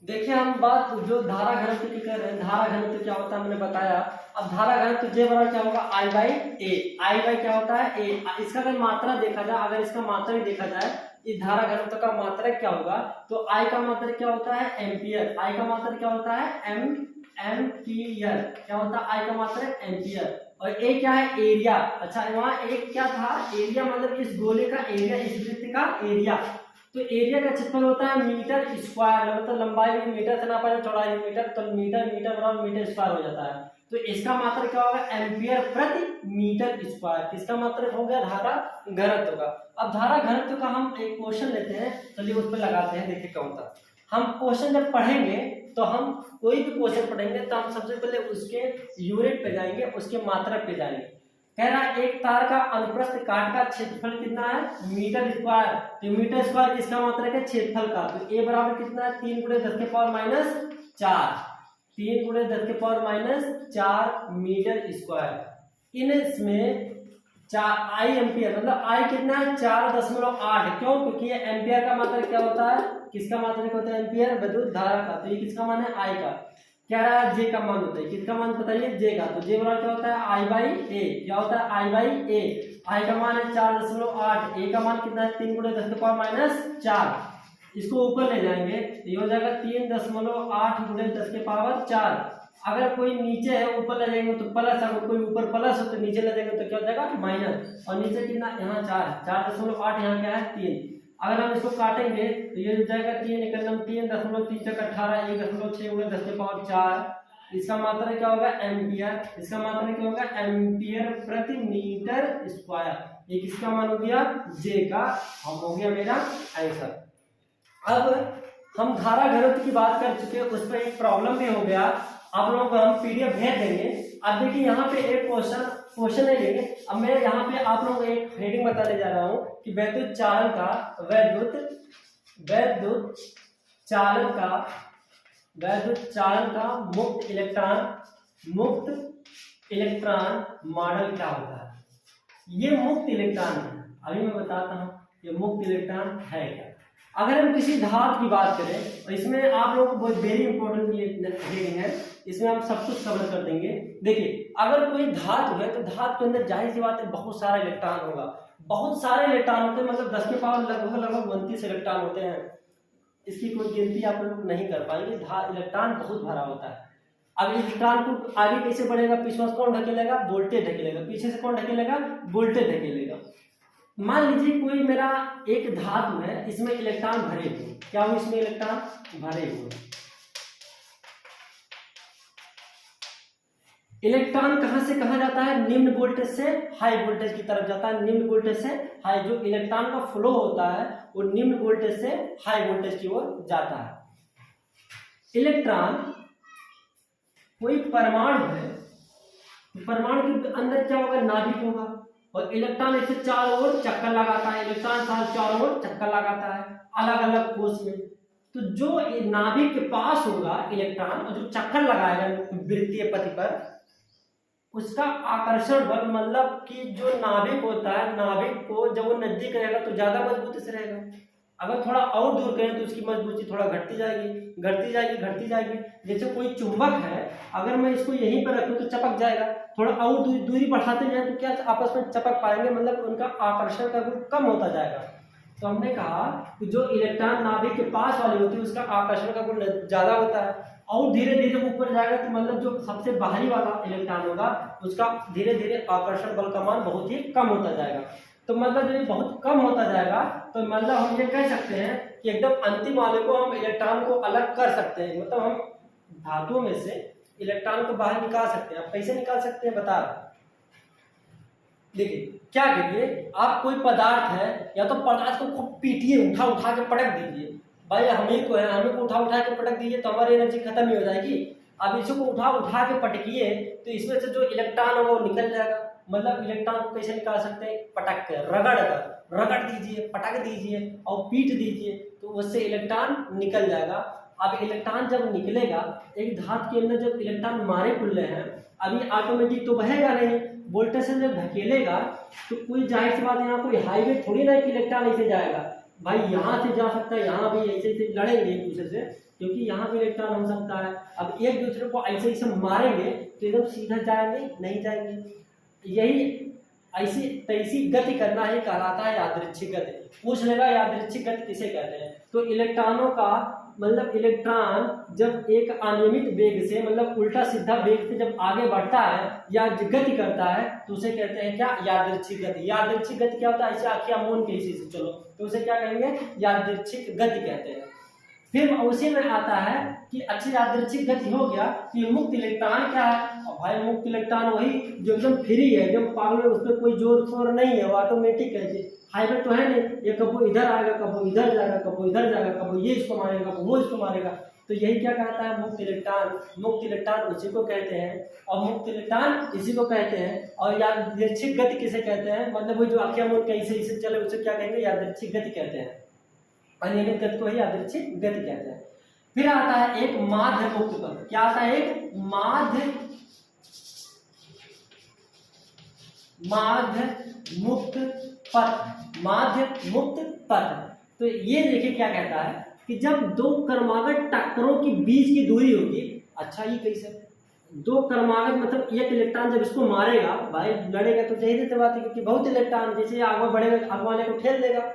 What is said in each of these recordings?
देखिए हम बात जो धारा घनत्व की कर रहे हैं, धारा घनत्व क्या होता है हमने बताया। अब धारा घनत्व जे बराबर क्या होगा, आई बाई ए। आई बाई क्या होता है, ए। इसका अगर मात्रा देखा जाए, अगर इसका मात्रक देखा जाए, इस धारा घनत्व का मात्रक क्या होगा, तो आई का मात्रक क्या होता है, एम्पियर। आई का मात्रक क्या होता है, एम्पियर। क्या होता है, आई का मात्रक एम्पियर। और ए क्या है, एरिया। अच्छा वहां एक क्या था, एरिया मतलब इस गोले का एरिया, इस वृत्त का एरिया। तो एरिया का क्षेत्रफल होता है मीटर स्क्वायर, मतलब लंबाई भी मीटर से नापा जाए, चौड़ाई मीटर, तो मीटर मीटर बराबर मीटर स्क्वायर हो जाता है। तो इसका मात्रक क्या होगा, एम्पियर प्रति मीटर स्क्वायर। किसका मात्रक हो गया, धारा घनत्व का। अब धारा घनत्व का हम एक क्वेश्चन लेते हैं, चलिए उस पर लगाते हैं, देखिए क्या होता है। हम क्वेश्चन जब पढ़ेंगे तो हम कोई भी क्वेश्चन पढ़ेंगे तो हम सबसे पहले उसके यूनिट पे जाएंगे, उसके मात्रक पे जाएंगे। कह रहा है एक तार का अनुप्रस्थ काट का क्षेत्रफल कितना है, मीटर स्क्वायर। तो मीटर स्क्वायर किसका मात्रक है, क्षेत्रफल का। तो ए बराबर कितना है, 3 × 10⁻⁴। 3 × 10⁻⁴ मीटर स्क्वायर। इसमें आई एम्पियर, मतलब आई कितना है, 4.8। क्यों, क्योंकि ये एम्पियर का मात्रक क्या होता है, किसका मात्रक होता है, एम्पियर विद्युत धारा का। तो ये किसका मान है, आई का। क्या रहा है, जे का मान होता है, किसका मान बताइए, जे का। तो जे बराबर क्या होता है, आई बाई ए। क्या होता है, आई बाई ए। आई का मान है 4.8, ए का मान कितना है, 3 × 10⁻⁴। इसको ऊपर ले जाएंगे तो ये हो जाएगा 3.8 × 10⁻⁴। अगर कोई नीचे है ऊपर ले जाएंगे तो प्लस, अगर कोई ऊपर प्लस हो तो नीचे ले जाएंगे तो क्या हो जाएगा, माइनस। और नीचे कितना, यहाँ 4.8, यहाँ क्या है 3। अगर हम इसको काटेंगे तो ये हो जाएगा 3 × 3.3 × 18, 1.6 × 10⁴। इसका मात्रक क्या होगा, एम्पियर। इसका मात्रक क्या होगा, एम्पियर प्रति मीटर स्क्वायर। ये किसका मान हो गया, जे का। हम हो गया मेरा आंसर। अब हम धारा घनत्व की बात कर चुके हैं, उस पर एक प्रॉब्लम भी हो गया। आप लोगों को हम पीडीएफ भेज देंगे। अब देखिए यहाँ पे एक क्वेश्चन नहीं लेंगे। अब मैं यहाँ पे आप लोगों को एक हेडिंग बताने जा रहा हूँ कि विद्युत चालन का मुक्त इलेक्ट्रॉन मॉडल क्या होता है। ये मुक्त इलेक्ट्रॉन है, अभी मैं बताता हूँ ये मुक्त इलेक्ट्रॉन है क्या। अगर हम किसी धातु की बात करें और इसमें आप लोगों को बहुत वेरी इंपॉर्टेंट ये हेडिंग है, इसमें हम सब कुछ कवर कर देंगे। देखिए अगर कोई धातु है तो धातु के अंदर जाहिर सी बात है बहुत सारा इलेक्ट्रॉन होगा। बहुत सारे इलेक्ट्रॉन होते हैं, मतलब 10 के पावर लगभग 29 इलेक्ट्रॉन होते हैं। इसकी कोई गिनती आप लोग नहीं कर पाएंगे, इलेक्ट्रॉन बहुत भरा होता है। अब इलेक्ट्रॉन को आगे कैसे बढ़ेगा, पीछे से कौन ढकेलेगा, वोल्टेज ढकेलेगा। पीछे से कौन ढकेलेगा, वोल्टेज ढकेलेगा। मान लीजिए कोई मेरा एक धातु है, इसमें इलेक्ट्रॉन भरे हुए। क्या हो, इसमें इलेक्ट्रॉन भरे हुए। इलेक्ट्रॉन कहां से कहां जाता है, निम्न वोल्टेज से हाई वोल्टेज की तरफ जाता है। निम्न वोल्टेज से हाई, जो इलेक्ट्रॉन का फ्लो होता है वो निम्न वोल्टेज से हाई वोल्टेज की ओर जाता है। इलेक्ट्रॉन कोई परमाणु है, परमाणु के अंदर क्या होगा, नाभिक होगा। और इलेक्ट्रॉन इसे चारों ओर चक्कर लगाता है। इलेक्ट्रॉन चारों ओर चक्कर लगाता है अलग अलग कोष में। तो जो नाभिक के पास होगा इलेक्ट्रॉन और जो चक्कर लगाएगा वृत्तीय पथ पर, उसका आकर्षण बल, मतलब कि जो नाभिक होता है, नाभिक को जब वो नजदीक रहेगा तो ज्यादा मजबूती से रहेगा। अगर थोड़ा और दूर करें तो उसकी मजबूती थोड़ा घटती जाएगी। जैसे कोई चुंबक है, अगर मैं इसको यहीं पर रखूं तो चपक जाएगा। थोड़ा और दूरी बढ़ाते जाए तो क्या आपस में चपक पाएंगे, मतलब उनका आकर्षण का गुण कम होता जाएगा। तो हमने कहा कि जो इलेक्ट्रॉन नाभिक के पास वाली होती है उसका आकर्षण का गुण ज्यादा होता है। और धीरे धीरे ऊपर जाएगा तो मतलब जो सबसे बाहरी वाला इलेक्ट्रॉन होगा उसका धीरे धीरे आकर्षण बल का मान बहुत ही कम होता जाएगा। तो मतलब जब बहुत कम होता जाएगा तो मतलब हम ये कह सकते हैं कि एकदम अंतिम वाले को हम इलेक्ट्रॉन को अलग कर सकते हैं। मतलब हम धातुओं में से इलेक्ट्रॉन को बाहर निकाल सकते हैं। आप कैसे निकाल सकते हैं बता रहे। देखिए क्या करिए, आप कोई पदार्थ है या तो पदार्थ को खूब पीटिए, उठा के पटक दीजिए। भाई हमें को है, हमें को उठा के पटक दीजिए तो हमारी एनर्जी खत्म ही हो जाएगी। अब इसको उठा के पटकिए तो इसमें से जो इलेक्ट्रॉन होगा वो निकल जाएगा। मतलब इलेक्ट्रॉन को कैसे निकाल सकते हैं, पटक कर, रगड़ दीजिए, पटक दीजिए और पीट दीजिए तो उससे इलेक्ट्रॉन निकल जाएगा। अब इलेक्ट्रॉन जब निकलेगा, एक धातु के अंदर जब इलेक्ट्रॉन मारे खुले हैं, अभी ऑटोमेटिक तो बहेगा नहीं, वोल्टेज से जब धकेलेगा तो कोई जाहिर सी बात, यहाँ कोई हाईवे थोड़ी ना कि इलेक्ट्रॉन ऐसे जाएगा। भाई यहाँ से जा सकता है, यहाँ भी ऐसे लड़ेंगे एक दूसरे से क्योंकि यहाँ पे इलेक्ट्रॉन हो सकता है। अब एक दूसरे को ऐसे ऐसे मारेंगे तो एकदम सीधा जाएंगे नहीं जाएंगे। यही ऐसी तैसी गति करना ही कहलाता है यादृच्छिक गति। पूछ लेगा यादृच्छिक गति किसे कहते हैं, तो इलेक्ट्रॉनों का मतलब इलेक्ट्रॉन जब एक अनियमित वेग से मतलब उल्टा सीधा वेग से जब आगे बढ़ता है या गति करता है तो उसे कहते हैं क्या, यादृच्छिक गति। यादृच्छिक गति क्या होता है, ऐसे आखियां मून के हिस्से से चलो तो उसे क्या कहेंगे, यादृच्छिक गति कहते हैं। फिर उसी में आता है कि अच्छी यादृच्छिक गति हो गया तो ये मुक्त इलेक्ट्रॉन क्या है। और भाई मुक्त इलेक्ट्रॉन वही जो एकदम फ्री है, एकदम पागल है, उस पर कोई जोर शोर नहीं है, वो ऑटोमेटिक है, हाईवे तो है नहीं, ये कब इधर आएगा कब इधर जाएगा कब इधर जाएगा, कब ये इसको मारेगा कब वो इसको मारेगा। तो यही क्या कहता है, मुक्त इलेक्ट्रॉन। मुक्त इलेक्ट्रॉन उसी को कहते हैं और मुक्त इलेक्ट्रॉन इसी को कहते हैं। और यादृच्छिक गति किसे कहते हैं, मतलब वो जो आखियां मून कहीं से इसे चले उसे क्या कहेंगे, यादृच्छिक गति कहते हैं। अनियमित गति को ही यादृच्छिक गति कहते हैं। फिर आता है एक माध्य मुक्त पथ। क्या आता है, एक माध्य मुक्त पथ। माध्य मुक्त पथ। तो ये देखिए क्या कहता है कि जब दो क्रमागत टक्करों के बीच की दूरी होगी। अच्छा ये कैसे, दो क्रमागत मतलब एक इलेक्ट्रॉन जब इसको मारेगा, भाई लड़ेगा तो जाहिर सी बात है क्योंकि बहुत इलेक्ट्रॉन जैसे आगे बढ़ेगा आगे वाले को ठेल देगा।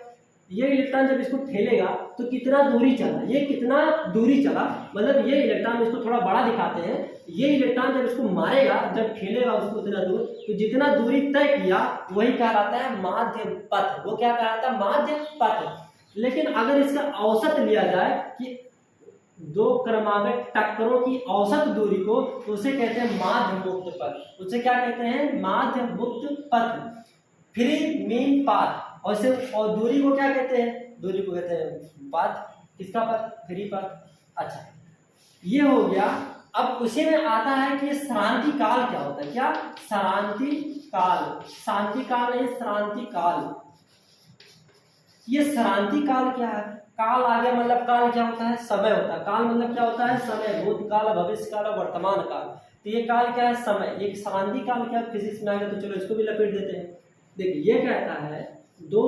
ये इलेक्ट्रॉन जब इसको ठेलेगा तो कितना दूरी चला, ये कितना दूरी चला, मतलब ये इलेक्ट्रॉन इसको थोड़ा बड़ा दिखाते हैं। ये इलेक्ट्रॉन जब इसको मारेगा, जब ठेलेगा उसको उतना दूर, तो जितना दूरी तय किया वही कहलाता है माध्य पथ। वो क्या कहलाता है, माध्य पथ। लेकिन अगर इसका औसत लिया जाए कि दो क्रमागत टक्करों की औसत दूरी को, तो उसे कहते हैं माध्य मुक्त पथ। उसे क्या कहते हैं, माध्य मुक्त पथ, फ्री मीन पाथ। और दूरी को क्या कहते हैं, दूरी को कहते हैं पाथ। किसका पथ, फ्री पाथ। अच्छा ये हो गया। अब उसी में आता है कि श्रांति काल क्या होता है। क्या, श्रांति काल। शांति काल नहीं, श्रांति काल। ये श्रांति काल क्या है, काल आगे मतलब काल क्या होता है, समय होता है। काल मतलब क्या होता है, समय, भूतकाल भविष्य काल और वर्तमान काल। तो ये काल क्या है, समय। एक श्रांति काल क्या, फिजिक्स में आ गया तो चलो इसको भी लपेट देते हैं। देखिए ये कहता है दो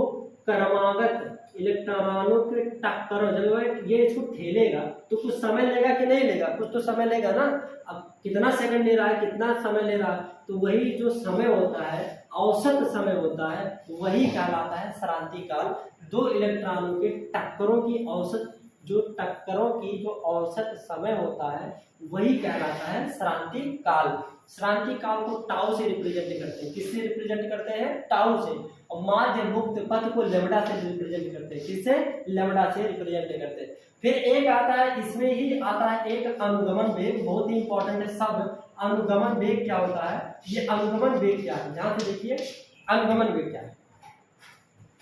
क्रमागत इलेक्ट्रॉनों के टक्करों, जब ये इसको ठेलेगा तो कुछ समय लेगा कि नहीं लेगा, कुछ तो समय लेगा ना। अब कितना सेकंड ले रहा है, कितना समय ले रहा है, तो वही जो समय होता है, औसत समय होता है, वही कहलाता है श्रांति काल। दो इलेक्ट्रॉनों के टक्करों की औसत, जो टक्करों की जो औसत समय होता है वही कहलाता है श्रांति काल। श्रांति काल को टाउ से रिप्रेजेंट करते हैं। किससे रिप्रेजेंट करते हैं, टाउ से। और माध्य मुक्त पथ को लैम्बडा से रिप्रेजेंट करते हैं। किससे, लैम्बडा से रिप्रेजेंट करते हैं। फिर एक आता है, इसमें ही आता है एक अनुगमन वेग, बहुत ही इंपॉर्टेंट है सब। अनुगमन वेग क्या होता है, ये अनुगमन वेग क्या है, ध्यान से देखिए अनुगमन वेग क्या है।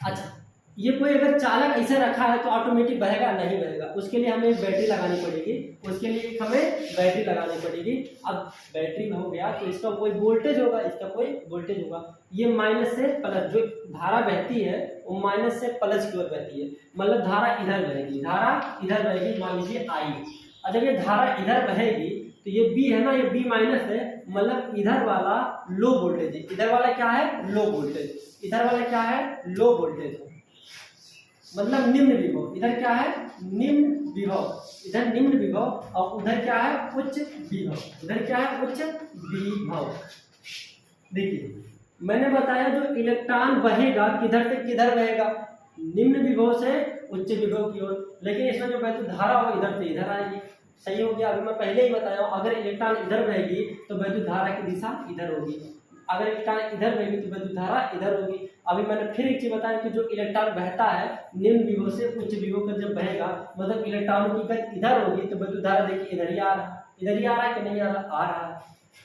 अच्छा ये कोई अगर चालक ऐसे रखा है तो ऑटोमेटिक बहेगा, नहीं बहेगा, उसके लिए हमें बैटरी लगानी पड़ेगी। उसके लिए हमें बैटरी लगानी पड़ेगी। अब बैटरी में हो गया तो इसका कोई वोल्टेज होगा, इसका कोई वोल्टेज होगा। ये माइनस से प्लस, जो धारा बहती है वो माइनस से प्लस की ओर बहती है, मतलब धारा इधर बहेगी, धारा इधर बहेगी। मान लीजिए आई, और जब ये धारा इधर बहेगी तो ये बी है ना, ये बी माइनस है, मतलब इधर वाला लो वोल्टेज है। इधर वाला क्या है, लो वोल्टेज। इधर वाला क्या है, लो वोल्टेज, मतलब निम्न विभव। इधर क्या है, निम्न विभव, इधर निम्न विभव, और उधर क्या है, उच्च विभव। उधर क्या है, उच्च विभव। देखिए मैंने बताया जो इलेक्ट्रॉन बहेगा किधर से किधर बहेगा, निम्न विभव से उच्च विभव की ओर। लेकिन इसमें जो वैद्युत धारा हो इधर से इधर आएगी। सही हो गया। अभी मैं पहले ही बताया हूं, अगर इलेक्ट्रॉन इधर बहेगी तो वैद्युत धारा की दिशा इधर होगी, अगर इलेक्ट्रॉन इधर बहेगी तो वैद्युत धारा इधर होगी। अभी मैंने फिर एक चीज बताया कि जो इलेक्ट्रॉन बहता है निम्न विभव से उच्च विभव पर जब बहेगा, मतलब इलेक्ट्रॉनों की गति इधर होगी तो वैद्युत धारा देखिए इधर ही आ रहा है, इधर ही आ रहा है कि नहीं आ रहा, आ रहा है।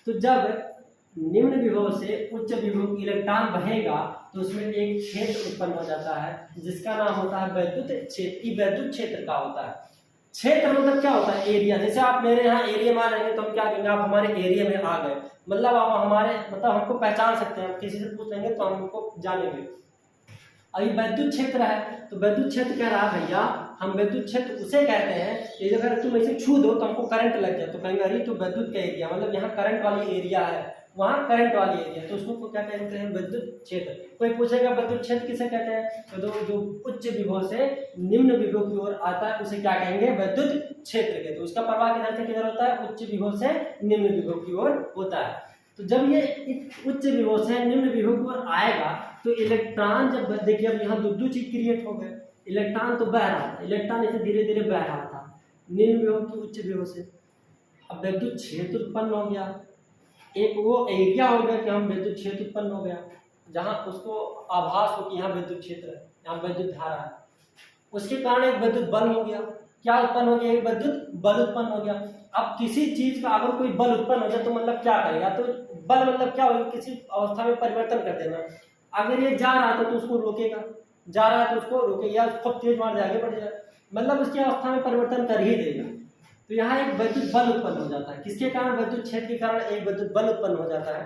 तो जब निम्न विभव से उच्च विभव इलेक्ट्रॉन बहेगा तो उसमें एक क्षेत्र उत्पन्न हो जाता है जिसका नाम होता है वैद्युत क्षेत्र। वैद्युत क्षेत्र का होता है। क्षेत्र मतलब क्या होता है, एरिया। जैसे आप मेरे यहाँ एरिया में आ जाएंगे तो हम क्या कहेंगे, आप हमारे एरिया में आ गए, मतलब आप हमारे, मतलब हमको पहचान सकते हैं। किसी से पूछ लेंगे तो हम हमको जानेंगे। अभी वैद्युत क्षेत्र है तो वैद्युत क्षेत्र कह रहा है भैया, हम वैद्युत क्षेत्र उसे कहते हैं कि अगर तुम ऐसे छू दो तो हमको करंट लग जाए तो कहेंगे अरे तो वैद्युत का एरिया, मतलब यहाँ करंट वाली एरिया है। वहाँ करंट वाली एरिया, तो उसको क्या कहते हैं, विद्युत क्षेत्र। कोई पूछेगा विद्युत क्षेत्र किसे कहते हैं, तो जो उच्च विभव से निम्न विभव की ओर आता है उसे क्या कहेंगे, विद्युत क्षेत्र के। तो उसका प्रवाह किधर से किधर होता है, उच्च विभव से निम्न विभव की ओर होता है। तो जब ये उच्च विभव से निम्न विभव की ओर आएगा तो इलेक्ट्रॉन, जब देखिए अब यहाँ दो चीज क्रिएट हो गए, इलेक्ट्रॉन तो बह रहा था, इलेक्ट्रॉन इसे धीरे धीरे बह रहा था निम्न विभव की उच्च विभव से, अब विद्युत क्षेत्र उत्पन्न हो गया, एक वो एरिया हो गया कि हम विद्युत क्षेत्र उत्पन्न हो गया, जहाँ उसको आभास हो कि यहाँ विद्युत क्षेत्र है, यहाँ विद्युत धारा है, उसके कारण एक विद्युत बल हो गया। क्या उत्पन्न हो गया, एक विद्युत बल उत्पन्न हो गया। अब किसी चीज का अगर कोई बल उत्पन्न हो जाए तो मतलब क्या करेगा, तो बल मतलब क्या होगा, किसी अवस्था में परिवर्तन कर देना। अगर ये जा रहा था तो उसको रोकेगा, जा रहा है तो उसको रोकेगा, खूब तेज मार दे आगे बढ़ जाए, मतलब उसकी अवस्था में परिवर्तन कर ही देगा। तो यहाँ एक विद्युत बल उत्पन्न हो जाता है, किसके कारण, विद्युत क्षेत्र के कारण एक विद्युत बल उत्पन्न हो जाता है।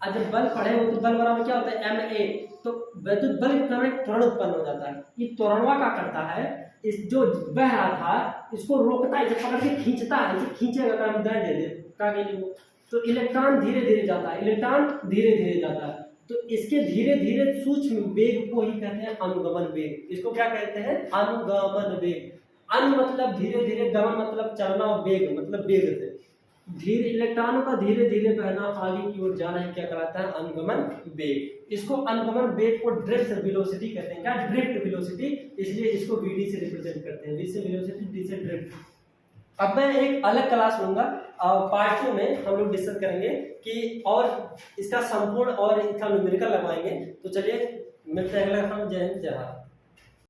अब जब बल पढ़े हो तो बल बराबर क्या होता है, ma, तो विद्युत बल के कारण एक त्वरण उत्पन्न हो जाता है। ये त्वरणवा क्या करता है, इस जो बह रहा था इसको रोकता है, इसे पकड़ के खींचता है, इसे खींचेगा काम दे दे का के लिए, तो इलेक्ट्रॉन धीरे धीरे जाता है, इलेक्ट्रॉन धीरे धीरे जाता है। तो इसके धीरे धीरे सूक्ष्म वेग को ही कहते हैं अनुगमन वेग। इसको क्या कहते हैं, अनुगमन वेग। अनु मतलब धीरे धीरे, गमन मतलब चलना, और वेग मतलब वेग से धीरे, इलेक्ट्रॉनों का धीरे धीरे बहना, आगे की ओर जाना ही क्या कहलाता है, अनुगमन वेग। इसको अनुगमन वेग को ड्रिफ्ट वेलोसिटी कहते हैं। क्या, ड्रिफ्ट वेलोसिटी, इसलिए इसको वीडी से रिप्रेजेंट करते हैं, वी से वेलोसिटी, डी से ड्रिफ्ट। अब मैं एक अलग क्लास लूंगा और पार्ट 2 में हम लोग डिस्कस करेंगे कि और इसका संपूर्ण और इसका न्यूमेरिकल लगवाएंगे। तो चलिए मिलते हैं अगला, हम जय हिंद जय भारत।